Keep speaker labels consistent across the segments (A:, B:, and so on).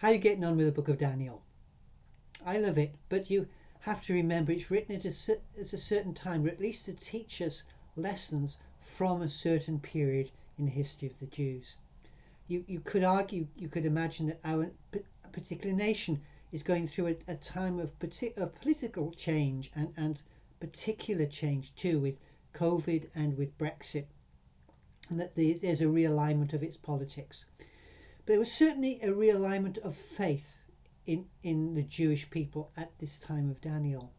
A: How are you getting on with the book of Daniel? I love it, but you have to remember it's written at a certain time, or at least to teach us lessons from a certain period in the history of the Jews. You could argue, you could imagine that our particular nation is going through a time of political change and particular change too, with COVID and with Brexit, and that there's a realignment of its politics. But there was certainly a realignment of faith in the Jewish people at this time of Daniel.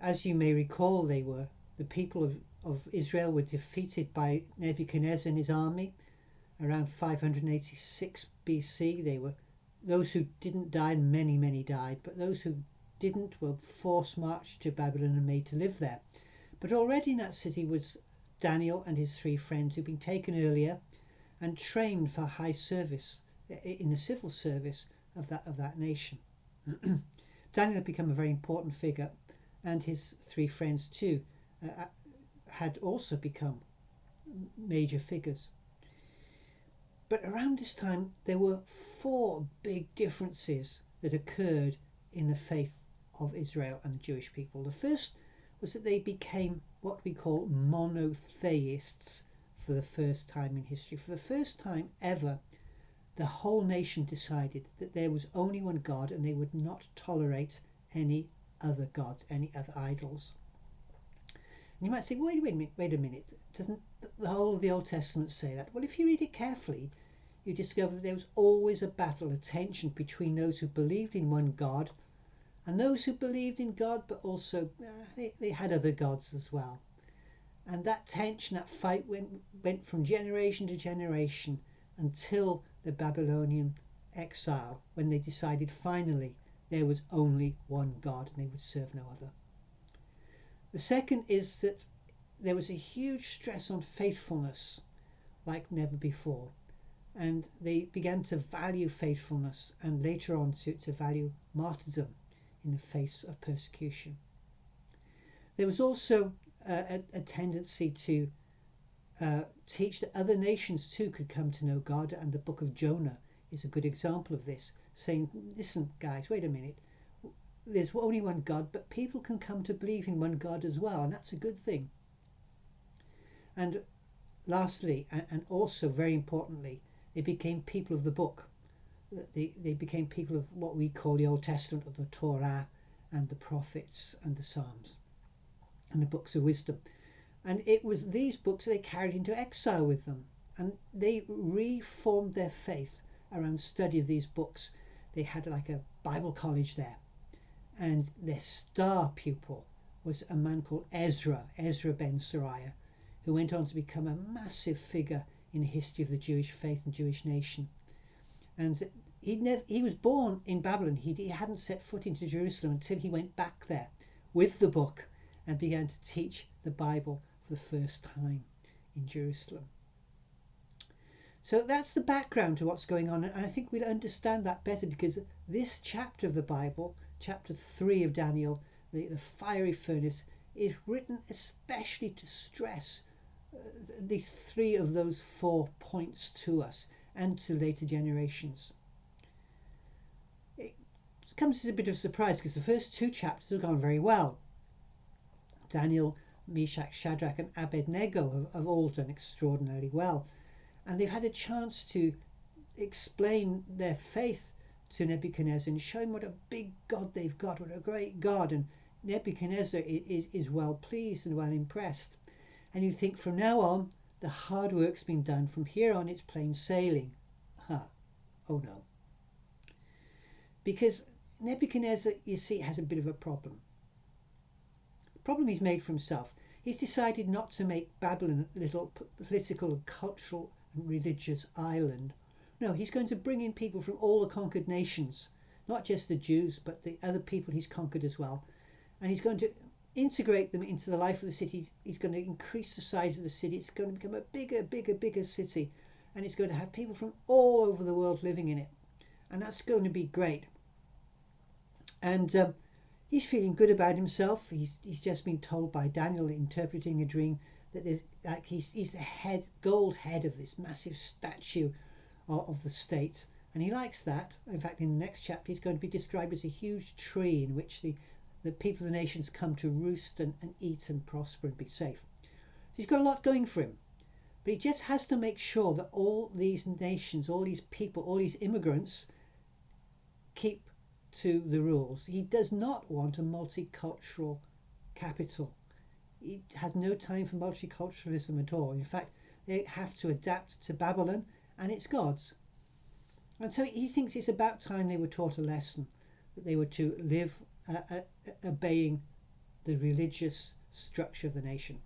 A: As you may recall, the people of Israel were defeated by Nebuchadnezzar and his army around 586 BC. They were those who didn't die, and many died, but those who didn't were forced marched to Babylon and made to live there. But already in that city was Daniel and his 3 friends who'd been taken earlier and trained for high service in the civil service of that nation. Daniel had become a very important figure, and his 3 friends too had also become major figures. But around this time there were 4 big differences that occurred in the faith of Israel and the Jewish people. The first was that they became what we call monotheists for the first time in history. For the first time ever, the whole nation decided that there was only one God and they would not tolerate any other gods, any other idols. And you might say, wait a minute, doesn't the whole of the Old Testament say that? Well, if you read it carefully, you discover that there was always a battle, a tension between those who believed in one God and those who believed in God, but also they had other gods as well. And that tension, that fight went from generation to generation until the Babylonian exile, when they decided finally there was only one God and they would serve no other. The second is that there was a huge stress on faithfulness like never before, and they began to value faithfulness and later on to value martyrdom in the face of persecution. There was also a tendency to teach that other nations too could come to know God, and the book of Jonah is a good example of this, saying, listen guys, wait a minute, there's only one God, but people can come to believe in one God as well, and that's a good thing. And lastly, and also very importantly, they became people of the book. They became people of what we call the Old Testament, of the Torah and the prophets and the Psalms and the books of wisdom. And it was these books they carried into exile with them, and they reformed their faith around study of these books. They had like a Bible college there, and their star pupil was a man called Ezra ben Sariah, who went on to become a massive figure in the history of the Jewish faith and Jewish nation. And he was born in Babylon. He hadn't set foot into Jerusalem until he went back there with the book and began to teach the Bible for the first time in Jerusalem. So that's the background to what's going on, and I think we'll understand that better because this chapter of the Bible, chapter 3 of Daniel, the fiery furnace, is written especially to stress these 3 of those 4 points to us and to later generations. It comes as a bit of a surprise because the first 2 chapters have gone very well. Daniel, Meshach, Shadrach and Abednego have all done extraordinarily well, and they've had a chance to explain their faith to Nebuchadnezzar and show him what a big God they've got, what a great God, and Nebuchadnezzar is well pleased and well impressed. And you think from now on the hard work's been done, from here on it's plain sailing. Oh no. Because Nebuchadnezzar, you see, has a bit of a problem. The problem he's made for himself. He's decided not to make Babylon a little political, cultural and religious island. No, he's going to bring in people from all the conquered nations, not just the Jews, but the other people he's conquered as well. And he's going to integrate them into the life of the city. He's going to increase the size of the city. It's going to become a bigger city. And it's going to have people from all over the world living in it. And that's going to be great. And he's feeling good about himself. He's just been told by Daniel, interpreting a dream, that he's the gold head of this massive statue of the state, And he likes that. In fact, in the next chapter, he's going to be described as a huge tree in which the people of the nations come to roost and eat and prosper and be safe. So he's got a lot going for him. But he just has to make sure that all these nations, all these people, all these immigrants keep to the rules. He does not want a multicultural capital. He has no time for multiculturalism at all. In fact, they have to adapt to Babylon and its gods. And so he thinks it's about time they were taught a lesson, that they were to live obeying the religious structure of the nation.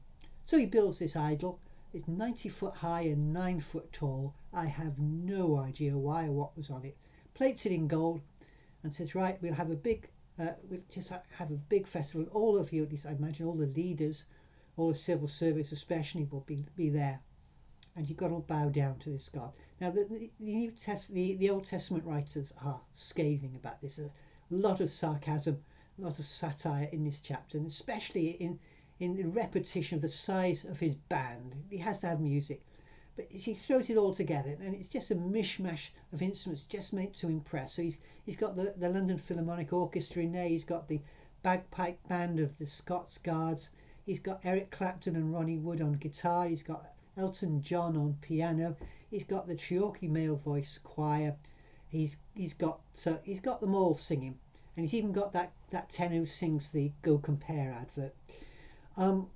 A: So he builds this idol. It's 90 foot high and 9 foot tall. I have no idea why or what was on it. Plates it in gold and says, right, we'll have a big have a big festival. All of you, at least I imagine all the leaders, all the civil service especially, will be there. And you've got to bow down to this God. Now, the Old Testament writers are scathing about this. A lot of sarcasm, a lot of satire in this chapter, and especially in the repetition of the size of his band. He has to have music, but he throws it all together, and it's just a mishmash of instruments just meant to impress. So he's got the London Philharmonic Orchestra in there. He's got the bagpipe band of the Scots Guards. He's got Eric Clapton and Ronnie Wood on guitar. He's got Elton John on piano. He's got the Treorchy male voice choir. He's got them all singing, and he's even got that tenor who sings the Go Compare advert. Got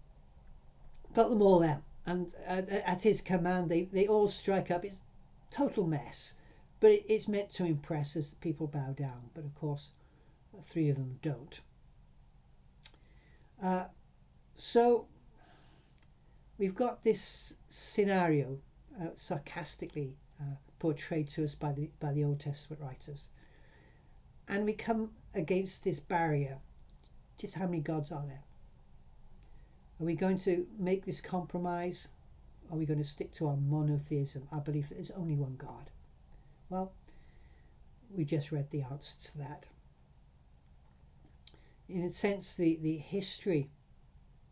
A: them all there, and at his command they all strike up. It's total mess, but it's meant to impress as people bow down. But of course, 3 of them don't. So we've got this scenario sarcastically portrayed to us by the Old Testament writers, and we come against this barrier. Just how many gods are there? Are we going to make this compromise? Are we going to stick to our monotheism, our belief that there's only one God? Well, we just read the answer to that. In a sense, the history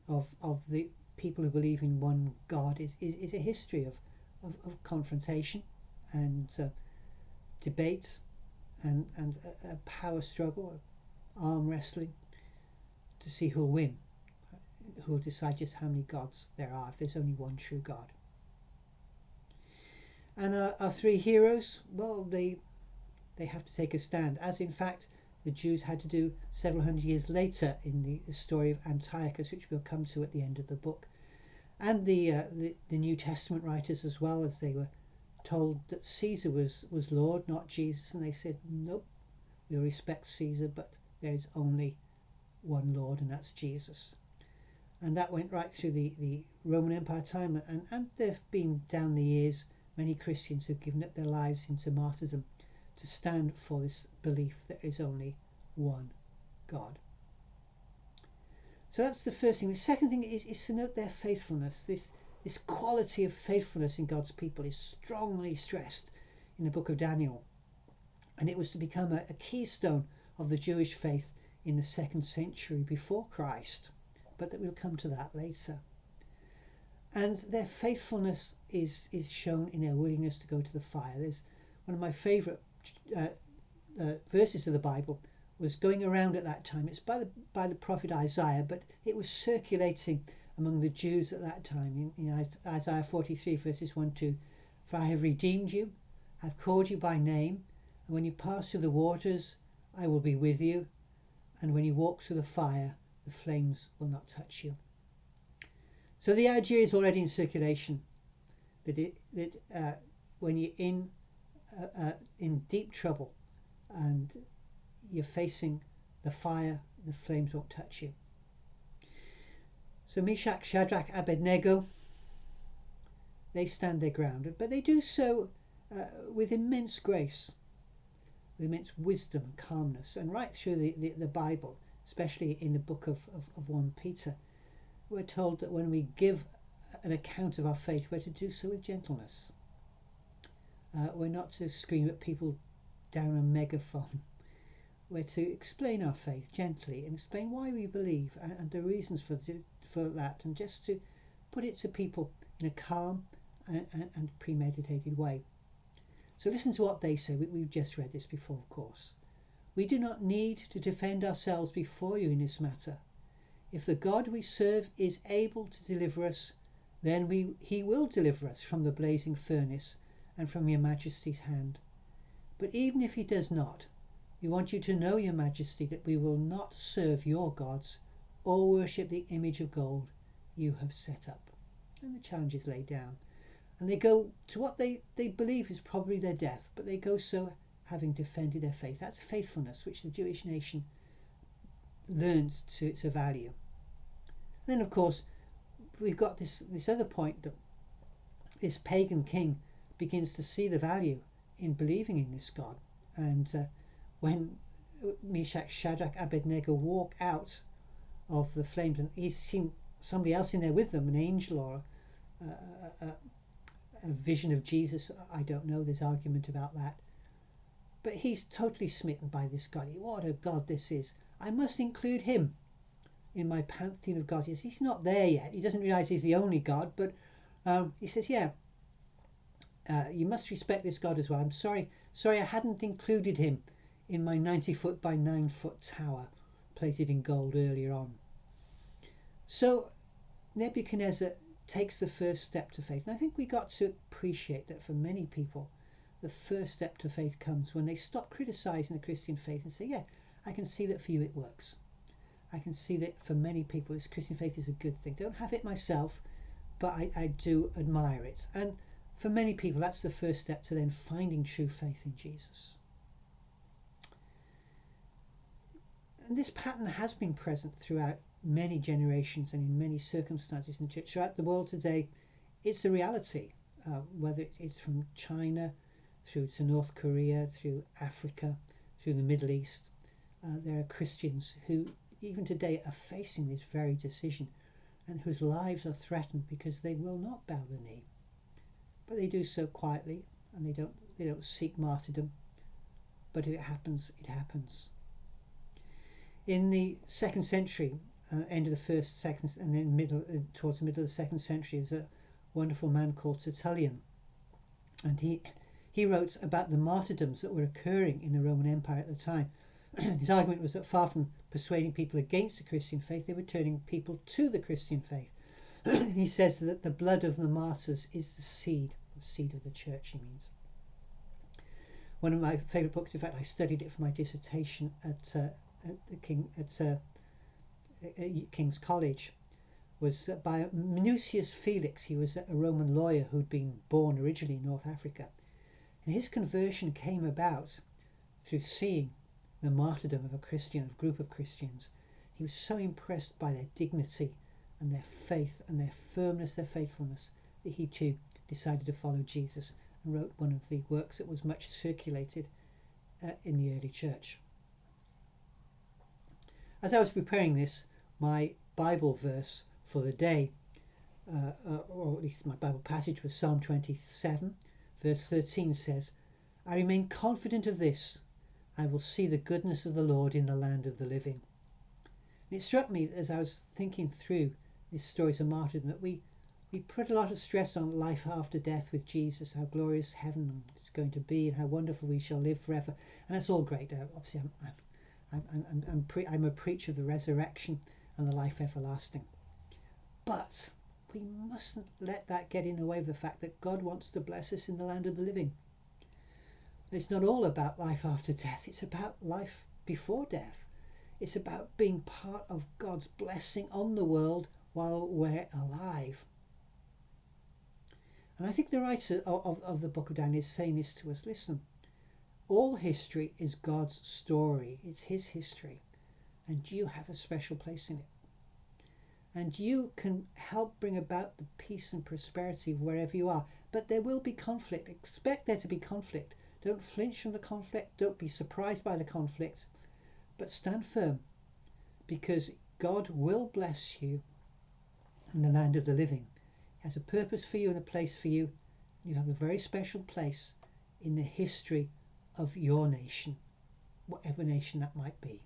A: of the people who believe in one God is a history of confrontation and debate and a power struggle, arm wrestling to see who'll win, who'll decide just how many gods there are if there's only one true God. And our 3 heroes, well, they have to take a stand, as in fact the Jews had to do several hundred years later in the story of Antiochus, which we'll come to at the end of the book. And the New Testament writers as well, as they were told that Caesar was Lord, not Jesus, and they said, nope, we'll respect Caesar, but there is only one Lord, and that's Jesus. And that went right through the Roman Empire time, and there have been down the years many Christians who've given up their lives into martyrdom to stand for this belief that there is only one God. So that's the first thing. The second thing is to note their faithfulness. This quality of faithfulness in God's people is strongly stressed in the book of Daniel. And it was to become a keystone of the Jewish faith in the 2nd century before Christ. But that we'll come to that later. And their faithfulness is shown in their willingness to go to the fire. There's one of my favourite verses of the Bible was going around at that time. It's by the prophet Isaiah, but it was circulating among the Jews at that time in Isaiah 43 verses 1-2. For I have redeemed you, have called you by name, and when you pass through the waters, I will be with you, and when you walk through the fire, the flames will not touch you. So the idea is already in circulation that when you're in deep trouble and you're facing the fire, the flames won't touch you. So Meshach, Shadrach, Abednego, they stand their ground, but they do so with immense grace, with immense wisdom and calmness. And right through the Bible, especially in the book of 1 Peter, we're told that when we give an account of our faith, we're to do so with gentleness. We're not to scream at people down a megaphone. We're to explain our faith gently and explain why we believe and the reasons for that, and just to put it to people in a calm and premeditated way. So listen to what they say. We've just read this before, of course. We do not need to defend ourselves before you in this matter. If the God we serve is able to deliver us, then he will deliver us from the blazing furnace and from your majesty's hand. But even if he does not, we want you to know, your majesty, that we will not serve your gods or worship the image of gold you have set up. And the challenge is laid down. And they go to what they believe is probably their death, but they go so having defended their faith. That's faithfulness, which the Jewish nation learns to value. And then, of course, we've got this other point that this pagan king begins to see the value in believing in this God. And when Meshach, Shadrach, Abednego walk out of the flames, and he's seen somebody else in there with them, an angel or a vision of Jesus, I don't know, there's argument about that. But he's totally smitten by this God. What a God this is. I must include him in my pantheon of gods. Yes, he's not there yet. He doesn't realise he's the only God, but he says, you must respect this God as well. I'm sorry I hadn't included him in my 90-foot by 9-foot tower plated in gold earlier on. So Nebuchadnezzar takes the first step to faith. And I think we got to appreciate that for many people, the first step to faith comes when they stop criticising the Christian faith and say, I can see that for you it works. I can see that for many people this Christian faith is a good thing. Don't have it myself, but I do admire it. And for many people, that's the first step to then finding true faith in Jesus. And this pattern has been present throughout many generations and in many circumstances in the church. Throughout the world today, it's a reality, whether it's from China through to North Korea, through Africa, through the Middle East. There are Christians who even today are facing this very decision and whose lives are threatened because they will not bow the knee. But they do so quietly, and they don't seek martyrdom. But if it happens, it happens. In the 2nd century, end of the first, second, and then towards the middle of the 2nd century, there was a wonderful man called Tertullian, and he wrote about the martyrdoms that were occurring in the Roman Empire at the time. His argument was that far from persuading people against the Christian faith, they were turning people to the Christian faith. He says that the blood of the martyrs is the seed of the church, he means. One of my favourite books, in fact, I studied it for my dissertation at King's College, was by Minucius Felix. He was a Roman lawyer who'd been born originally in North Africa. And his conversion came about through seeing the martyrdom of a group of Christians. He was so impressed by their dignity and their faith and their firmness, their faithfulness, that he too decided to follow Jesus and wrote one of the works that was much circulated in the early church. As I was preparing this, my Bible verse for the day, or at least my Bible passage, was Psalm 27, verse 13 says, I remain confident of this, I will see the goodness of the Lord in the land of the living. And it struck me as I was thinking through these stories of martyrdom that we put a lot of stress on life after death with Jesus, how glorious heaven is going to be and how wonderful we shall live forever. And that's all great. Obviously, I'm a preacher of the resurrection and the life everlasting. But we mustn't let that get in the way of the fact that God wants to bless us in the land of the living. It's not all about life after death. It's about life before death. It's about being part of God's blessing on the world while we're alive. And I think the writer of the book of Daniel is saying this to us. Listen, all history is God's story. It's his history. And you have a special place in it. And you can help bring about the peace and prosperity of wherever you are. But there will be conflict. Expect there to be conflict. Don't flinch from the conflict. Don't be surprised by the conflict. But stand firm, because God will bless you in the land of the living. He has a purpose for you and a place for you. You have a very special place in the history of your nation, whatever nation that might be.